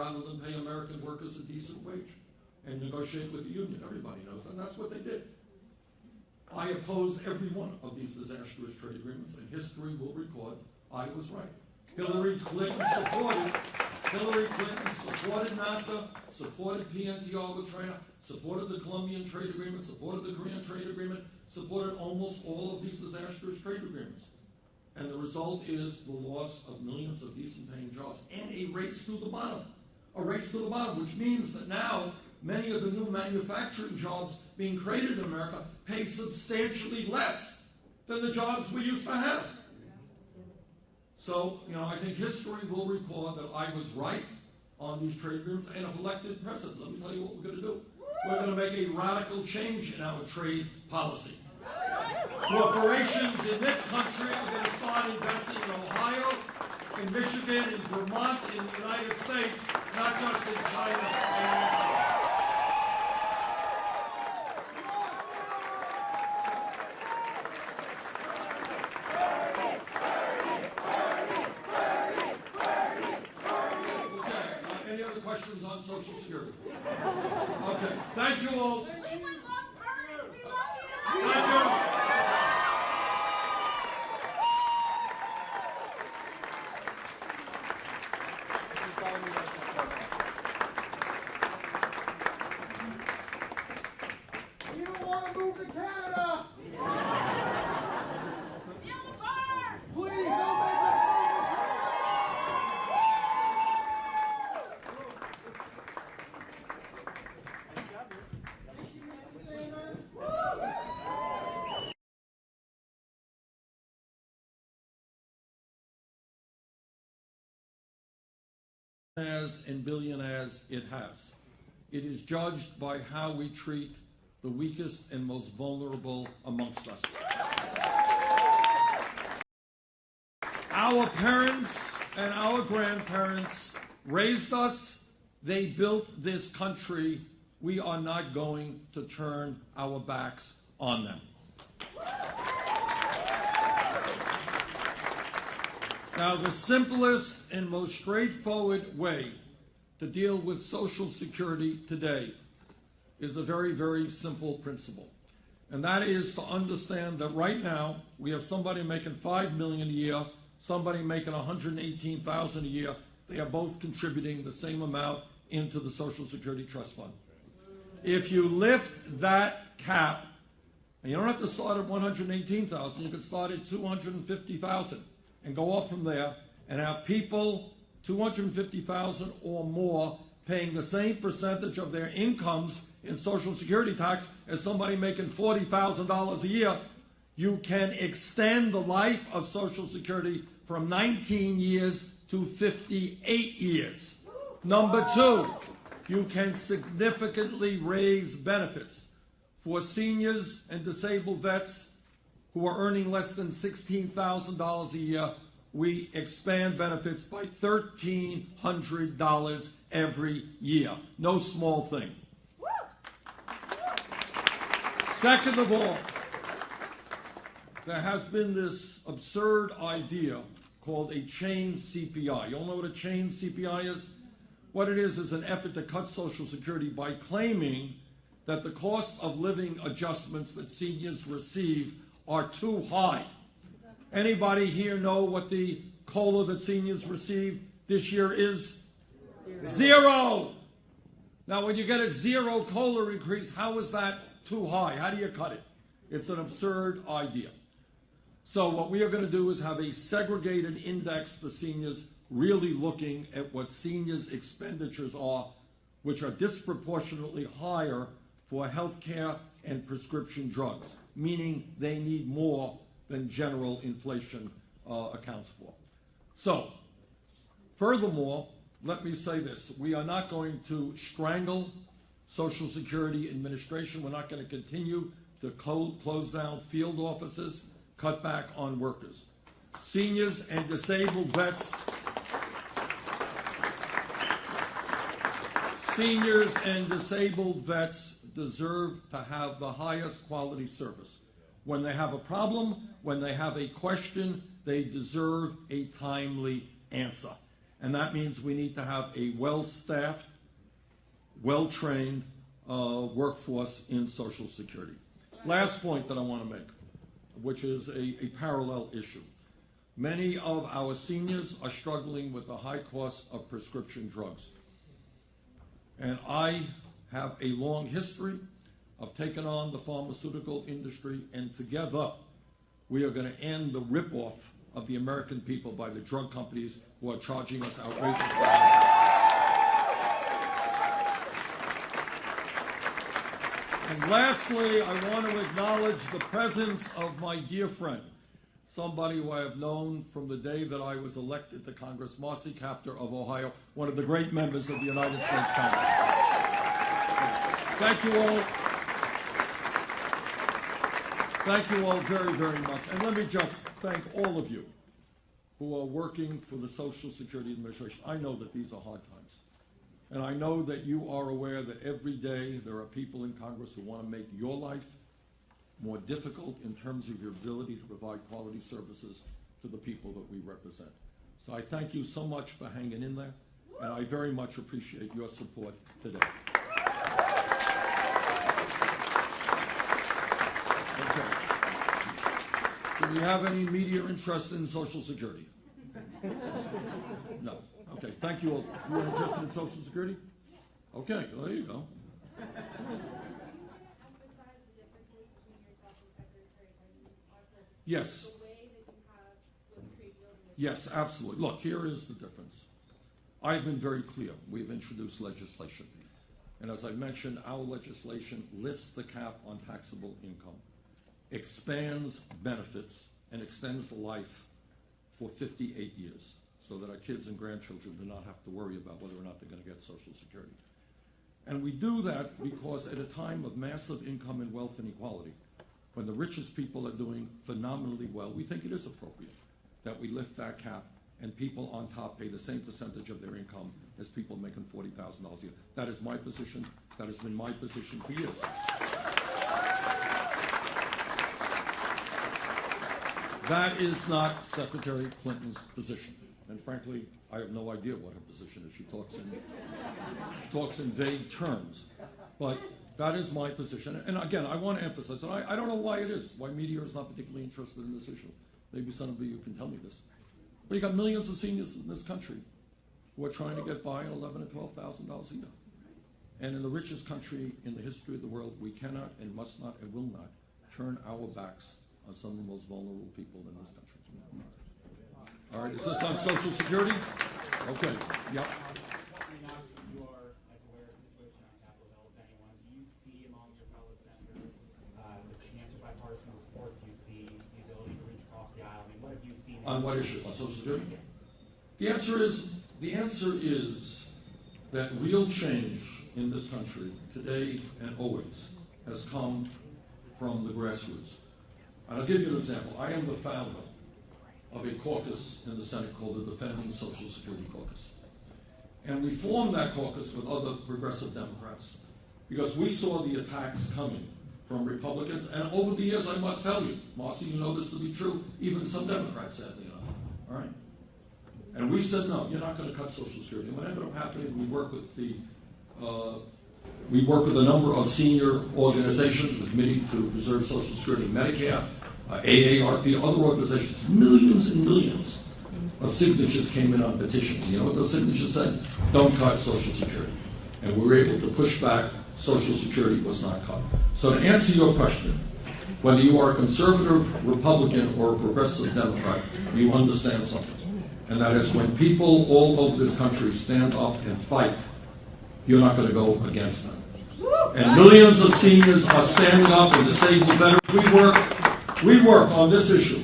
rather than pay American workers a decent wage and negotiate with the union. Everybody knows that, and that's what they did. I opposed every one of these disastrous trade agreements, and history will record I was right. Hillary Clinton supported NAFTA, supported PNTR with China, supported the Colombian trade agreement, supported the Korean trade agreement, supported almost all of these disastrous trade agreements. And the result is the loss of millions of decent paying jobs and a race to the bottom. A race to the bottom, which means that now many of the new manufacturing jobs being created in America pay substantially less than the jobs we used to have. So, I think history will record that I was right on these trade agreements, and if elected president, let me tell you what we're going to do. We're going to make a radical change in our trade policy. Corporations in this country are going to start investing in Ohio, in Michigan, in Vermont, in the United States, not just in China and Mexico. Questions on Social Security? Okay, thank you all. We love Bernie. We love you. Thank you. We don't want to move to Canada. Please don't make us and billionaires it has. It is judged by how we treat the weakest and most vulnerable amongst us. Our parents and our grandparents raised us. They built this country. We are not going to turn our backs on them. Now, the simplest and most straightforward way to deal with Social Security today is a very, very simple principle. And that is to understand that right now we have somebody making $5 million a year, somebody making $118,000 a year. They are both contributing the same amount into the Social Security Trust Fund. If you lift that cap, and you don't have to start at $118,000, you can start at $250,000. And go off from there and have people $250,000 or more paying the same percentage of their incomes in Social Security tax as somebody making $40,000 a year, you can extend the life of Social Security from 19 years to 58 years. Number two, you can significantly raise benefits for seniors and disabled vets who are earning less than $16,000 a year. We expand benefits by $1,300 every year. No small thing. Second of all, there has been this absurd idea called a chain CPI. You all know what a chain CPI is? What it is an effort to cut Social Security by claiming that the cost of living adjustments that seniors receive are too high. Anybody here know what the COLA that seniors receive this year is? Zero. Now, when you get a zero COLA increase, how is that too high? How do you cut it? It's an absurd idea. So what we are going to do is have a segregated index for seniors, really looking at what seniors' expenditures are, which are disproportionately higher for health care and prescription drugs, meaning they need more than general inflation accounts for. So, furthermore, let me say this. We are not going to strangle Social Security Administration. We're not going to continue to close down field offices, cut back on workers. Seniors and disabled vets deserve to have the highest quality service. When they have a problem, when they have a question, they deserve a timely answer. And that means we need to have a well-staffed, well-trained workforce in Social Security. Last point that I want to make, which is a parallel issue. Many of our seniors are struggling with the high cost of prescription drugs. And I have a long history of taking on the pharmaceutical industry, and together we are going to end the ripoff of the American people by the drug companies who are charging us outrageous prices. And lastly, I want to acknowledge the presence of my dear friend, somebody who I have known from the day that I was elected to Congress, Marcy Kaptur of Ohio, one of the great members of the United States Congress. Thank you all. Thank you all very, very much. And let me just thank all of you who are working for the Social Security Administration. I know that these are hard times. And I know that you are aware that every day there are people in Congress who want to make your life more difficult in terms of your ability to provide quality services to the people that we represent. So I thank you so much for hanging in there, and I very much appreciate your support today. Okay. Do we have any media interest in Social Security? No. Okay, thank you all. You are interested in Social Security? Okay, well, there you go. Yes. Yes, absolutely. Look, here is the difference. I've been very clear. We've introduced legislation. And as I mentioned, our legislation lifts the cap on taxable income, expands benefits, and extends the life for 58 years so that our kids and grandchildren do not have to worry about whether or not they're going to get Social Security. And we do that because at a time of massive income and wealth inequality, when the richest people are doing phenomenally well, we think it is appropriate that we lift that cap and people on top pay the same percentage of their income as people making $40,000 a year. That is my position. That has been my position for years. That is not Secretary Clinton's position. And frankly, I have no idea what her position is. She talks in vague terms. But that is my position. And again, I want to emphasize, and I don't know why it is, why media is not particularly interested in this issue. Maybe some of you can tell me this. But you got millions of seniors in this country who are trying to get by on $11,000 and $12,000 a year. And in the richest country in the history of the world, we cannot and must not and will not turn our backs on some of the most vulnerable people in this country. All right, is this on Social Security? Okay, yep. You are as aware of the situation on Capitol Hill as anyone. Do you see among your fellow senators the chance of bipartisan support? Do you see the ability to reach across the aisle? I mean, what have you seen? On what issue? On Social Security? The answer is that real change in this country today and always has come from the grassroots. And I'll give you an example. I am the founder of a caucus in the Senate called the Defending Social Security Caucus. And we formed that caucus with other progressive Democrats because we saw the attacks coming from Republicans. And over the years, I must tell you, Marcy, you know this to be true, even some Democrats, sadly enough. All right? And we said, no, you're not going to cut Social Security. And what ended up happening, we work with a number of senior organizations, the Committee to Preserve Social Security and Medicare, AARP, other organizations. Millions and millions of signatures came in on petitions. You know what those signatures said? Don't cut Social Security. And we were able to push back. Social Security was not cut. So to answer your question, whether you are a conservative Republican or a progressive Democrat, you understand something. And that is when people all over this country stand up and fight, you're not going to go against them. And millions of seniors are standing up and disabled veterans. We work on this issue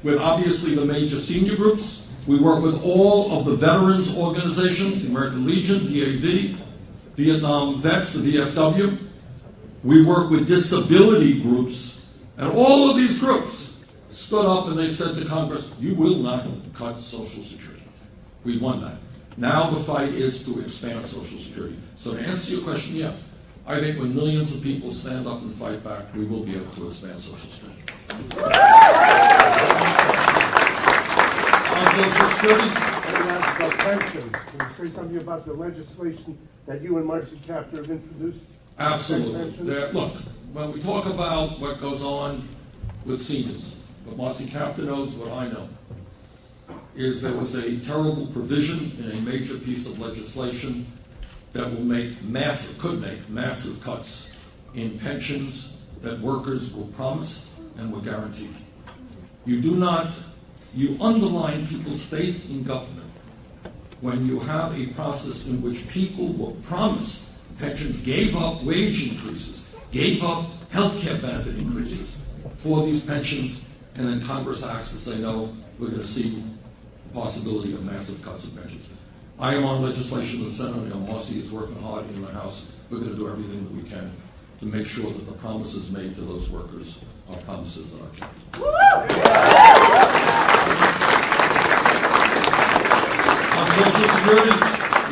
with obviously the major senior groups. We work with all of the veterans organizations, the American Legion, DAV, Vietnam Vets, the VFW. We work with disability groups, and all of these groups stood up and they said to Congress, you will not cut Social Security. We won that. Now the fight is to expand Social Security. So to answer your question, yeah, I think when millions of people stand up and fight back, we will be able to expand Social Security. On Social Security, about pensions. Can you say something about the legislation that you and Marcy Kaptur have introduced? Absolutely. Look, when we talk about what goes on with seniors, what Marcy Kaptur knows, what I know, is there was a terrible provision in a major piece of legislation that will could make massive cuts in pensions that workers were promised and were guaranteed. You underline people's faith in government when you have a process in which people were promised pensions, gave up wage increases, gave up health care benefit increases for these pensions, and then Congress acts to say, no, we're going to see the possibility of massive cuts in pensions. I am on legislation in the Senate, and Marcy is working hard in the House. We're going to do everything that we can to make sure that the promises made to those workers are promises that are kept. On Social Security,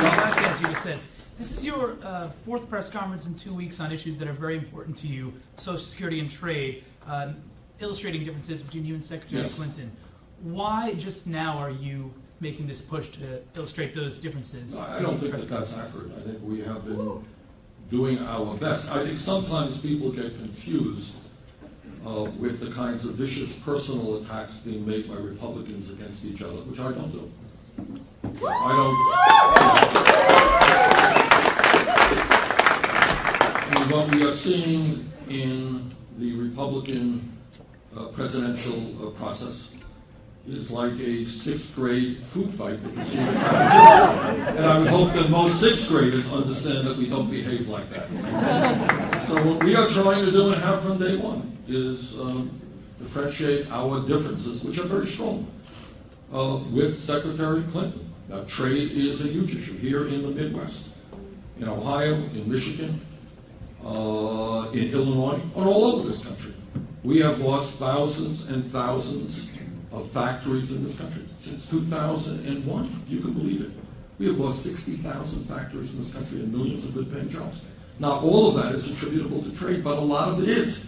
As you just said, this is your fourth press conference in 2 weeks on issues that are very important to you, Social Security and trade, illustrating differences between you and Secretary Yes. Clinton. Why just now are you making this push to illustrate those differences? I don't think that that's accurate. I think we have been doing our best. I think sometimes people get confused with the kinds of vicious personal attacks being made by Republicans against each other, which I don't do. And what we are seeing in the Republican presidential process is like a sixth grade food fight that you see in the cafeteria. And I would hope that most sixth graders understand that we don't behave like that. So what we are trying to do and have from day one is differentiate our differences, which are very strong, with Secretary Clinton. Now, trade is a huge issue here in the Midwest, in Ohio, in Michigan, in Illinois, and all over this country. We have lost thousands and thousands of factories in this country. Since 2001, you can believe it. We have lost 60,000 factories in this country and millions of good-paying jobs. Not all of that is attributable to trade, but a lot of it is.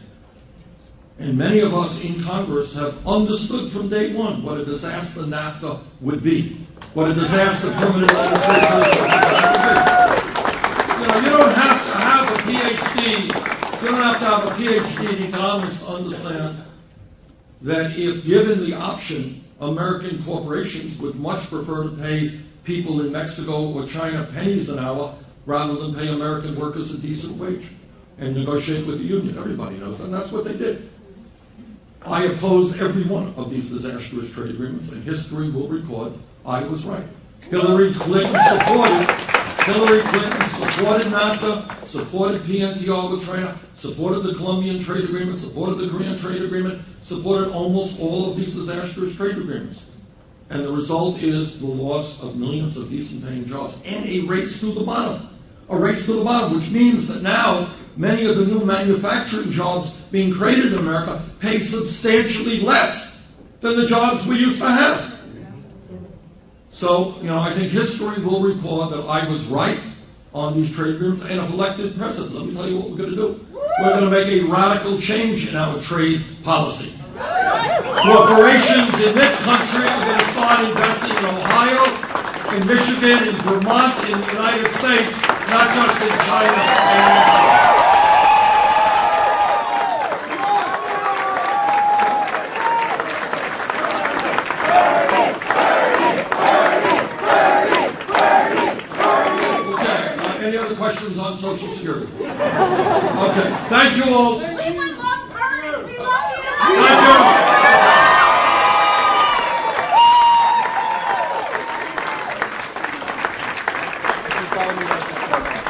And many of us in Congress have understood from day one what a disaster NAFTA would be, what a disaster permanent trade would be. You don't have to have a PhD. You don't have to have a PhD in economics to understand that if given the option, American corporations would much prefer to pay people in Mexico or China pennies an hour rather than pay American workers a decent wage and negotiate with the union. Everybody knows that, and that's what they did. I opposed every one of these disastrous trade agreements, and history will record I was right. Hillary Clinton supported NAFTA, supported PNTR with China, supported the Colombian trade agreement, supported the Korean trade agreement, supported almost all of these disastrous trade agreements. And the result is the loss of millions of decent-paying jobs and a race to the bottom. A race to the bottom, which means that now many of the new manufacturing jobs being created in America pay substantially less than the jobs we used to have. So, I think history will record that I was right on these trade agreements, and if elected president, let me tell you what we're going to do. We're going to make a radical change in our trade policy. Corporations in this country are going to start investing in Ohio, in Michigan, in Vermont, in the United States, not just in China and Mexico. Any other questions on Social Security? Okay, thank you all. Cleveland loves Bernie. We love you. Thank you.